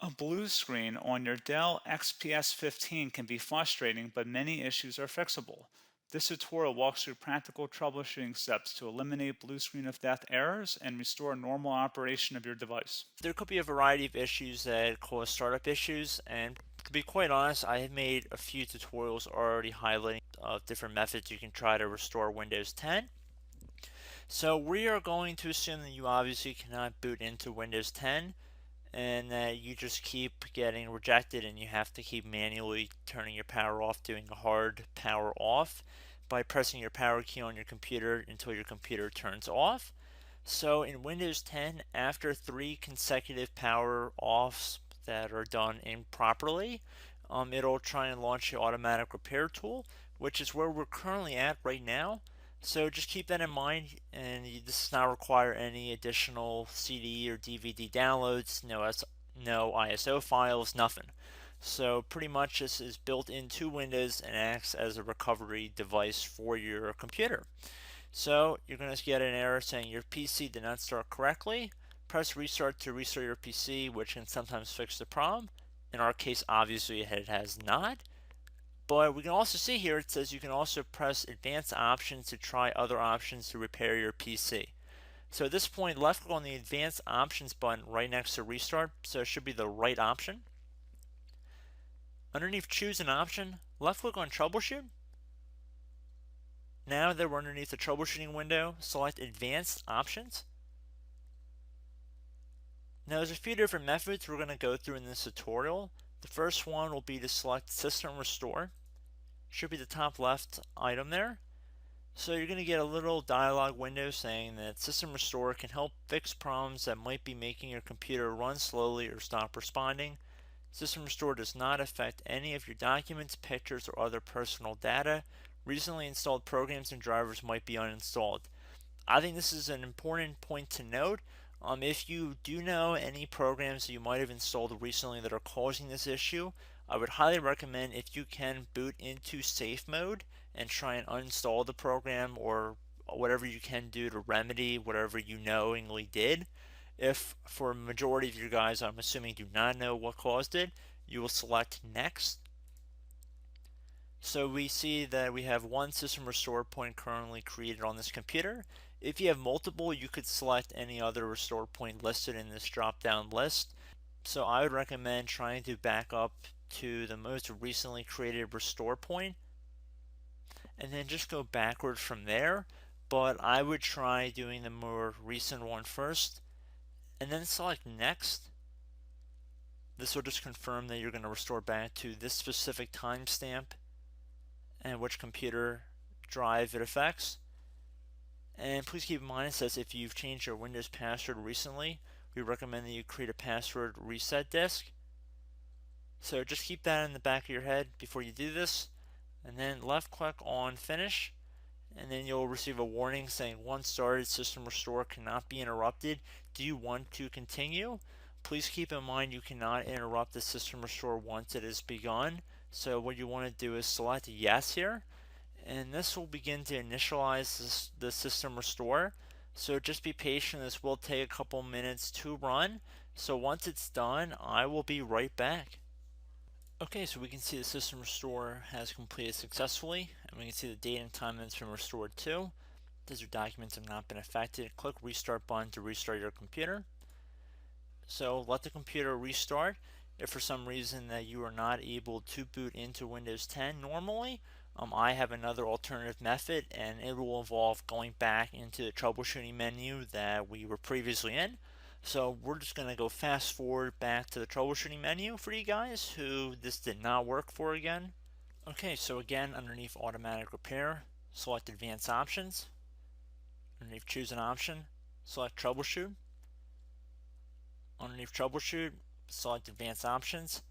A blue screen on your Dell XPS 15 can be frustrating, but many issues are fixable. This tutorial walks through practical troubleshooting steps to eliminate blue screen of death errors and restore normal operation of your device. There could be a variety of issues that cause startup issues, and to be quite honest, I have made a few tutorials already highlighting different methods you can try to restore Windows 10. So we are going to assume that you obviously cannot boot into Windows 10 and that you just keep getting rejected and you have to keep manually turning your power off, doing a hard power off by pressing your power key on your computer until your computer turns off. So in Windows 10, after 3 consecutive power offs that are done improperly, it'll try and launch the automatic repair tool, which is where we're currently at right now. So just keep that in mind, and this does not require any additional CD or DVD downloads, no ISO files, nothing. So pretty much this is built into Windows and acts as a recovery device for your computer. So you're going to get an error saying your PC did not start correctly. Press restart to restart your PC, which can sometimes fix the problem. In our case, obviously it has not. But we can also see here it says you can also press advanced options to try other options to repair your PC. So at this point, left click on the advanced options button right next to restart, so it should be the right option. Underneath choose an option, left click on troubleshoot. Now that we're underneath the troubleshooting window, select advanced options. Now there's a few different methods we're going to go through in this tutorial. The first one will be to select system restore. Should be the top left item there. So you're going to get a little dialog window saying that System Restore can help fix problems that might be making your computer run slowly or stop responding. System Restore does not affect any of your documents, pictures, or other personal data. Recently installed programs and drivers might be uninstalled. I think this is an important point to note. If you do know any programs that you might have installed recently that are causing this issue, I would highly recommend if you can boot into safe mode and try and uninstall the program or whatever you can do to remedy whatever you knowingly did. If for a majority of you guys, I'm assuming do not know what caused it, you will select next. So we see that we have one system restore point currently created on this computer. If you have multiple, you could select any other restore point listed in this drop down list. So I would recommend trying to back up to the most recently created restore point and then just go backward from there. But I would try doing the more recent one first and then select next. This will just confirm that you're going to restore back to this specific timestamp and which computer drive it affects. And please keep in mind it says if you've changed your Windows password recently, we recommend that you create a password reset disk. So just keep that in the back of your head before you do this, and then left click on finish, and then you'll receive a warning saying once started, system restore cannot be interrupted. Do you want to continue? Please keep in mind you cannot interrupt the system restore once it is begun. So what you want to do is select yes here, and this will begin to initialize the system restore. So just be patient, this will take a couple minutes to run. So once it's done, I will be right back. Okay, so we can see the system restore has completed successfully, and we can see the date and time that it's been restored to. These your documents have not been affected. Click restart button to restart your computer. So let the computer restart. If for some reason that you are not able to boot into Windows 10 normally, I have another alternative method, and it will involve going back into the troubleshooting menu that we were previously in. So we're just going to go fast forward back to the troubleshooting menu for you guys who this did not work for again. Okay, so again, underneath automatic repair, select advanced options. Underneath choose an option, select troubleshoot. Underneath troubleshoot, select advanced options.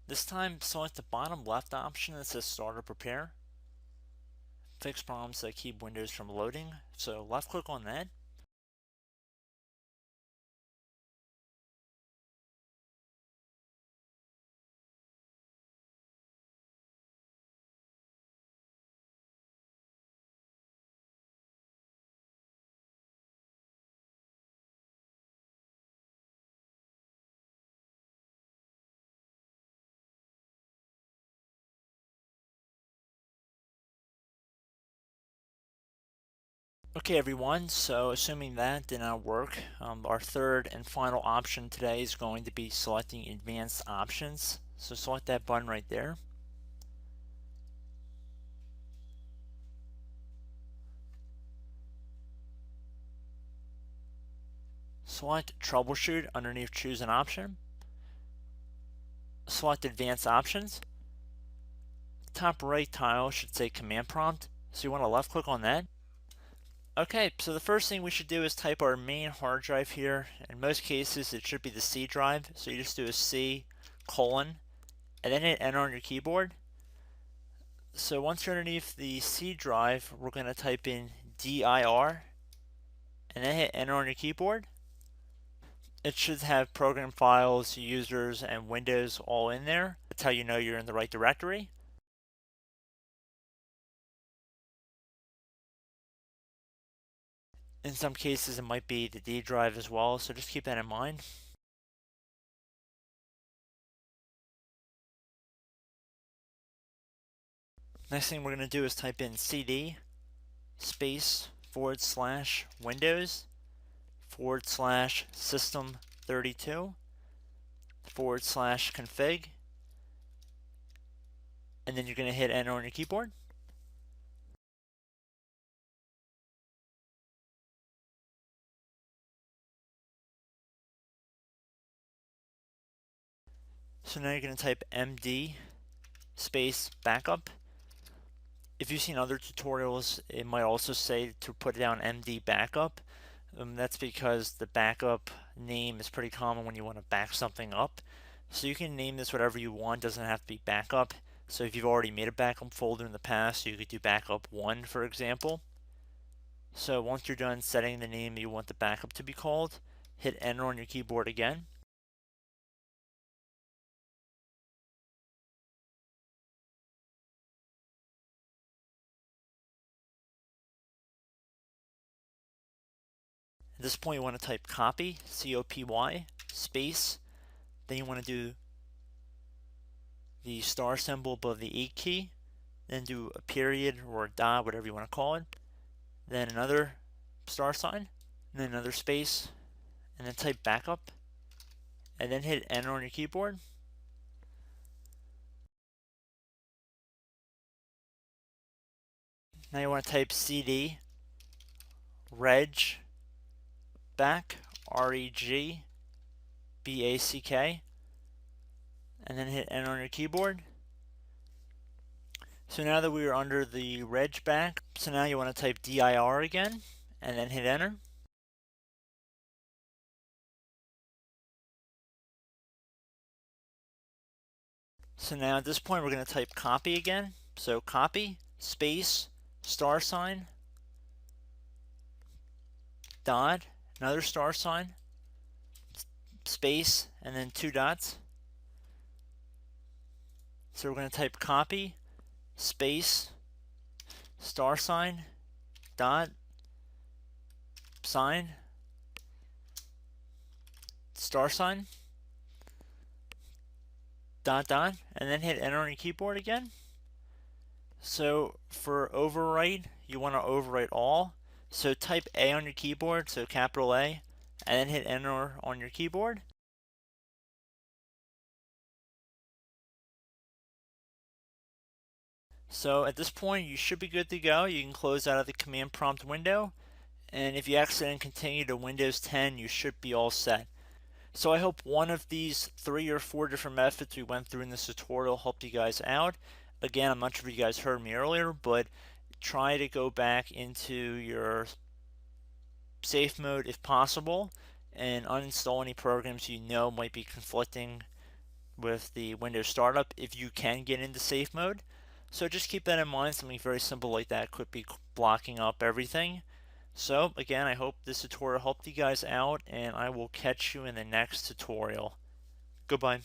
This time, select the bottom left option that says Startup Repair. Fix problems that keep Windows from loading. So left click on that. Okay everyone, so assuming that did not work, our third and final option today is going to be selecting advanced options. So select that button right there. Select troubleshoot underneath choose an option. Select advanced options. Top right tile should say command prompt, so you want to left click on that. Okay, so the first thing we should do is type our main hard drive here. In most cases it should be the C drive, so you just do a C colon and then hit enter on your keyboard. So once you're underneath the C drive, we're going to type in dir and then hit enter on your keyboard. It should have program files, users, and Windows all in there. That's how you know you're in the right directory. In some cases, it might be the D drive as well, so just keep that in mind. Next thing we're going to do is type in cd space / Windows / system 32 / config, and then you're going to hit enter on your keyboard. So now you're going to type md space backup. If you've seen other tutorials, it might also say to put down md backup. That's because the backup name is pretty common when you want to back something up. So you can name this whatever you want, doesn't have to be backup. So if you've already made a backup folder in the past, you could do backup 1, for example. So once you're done setting the name you want the backup to be called, hit enter on your keyboard again. At this point you want to type copy, C-O-P-Y, space, then you want to do the star symbol above the 8 key, then do a period or a dot, whatever you want to call it, then another star sign, and then another space, and then type backup, and then hit enter on your keyboard. Now you want to type cd reg back, R-E-G B-A-C-K, and then hit enter on your keyboard. So now that we are under the reg back, so now you want to type dir again, and then hit enter. So now at this point we're going to type copy again. So copy, space, star sign, dot, another star sign, space, and then 2 dots. So we're going to type copy, space, star sign, dot, sign, star sign, dot, dot, and then hit enter on your keyboard again. So for overwrite, you want to overwrite all. So type A on your keyboard, so capital A, and then hit enter on your keyboard. So at this point, you should be good to go. You can close out of the command prompt window. And if you accidentally continue to Windows 10, you should be all set. So I hope one of these 3 or 4 different methods we went through in this tutorial helped you guys out. Again, I'm not sure if you guys heard me earlier, but try to go back into your safe mode if possible and uninstall any programs you know might be conflicting with the Windows startup if you can get into safe mode. So just keep that in mind. Something very simple like that could be blocking up everything. So again, I hope this tutorial helped you guys out, and I will catch you in the next tutorial. Goodbye.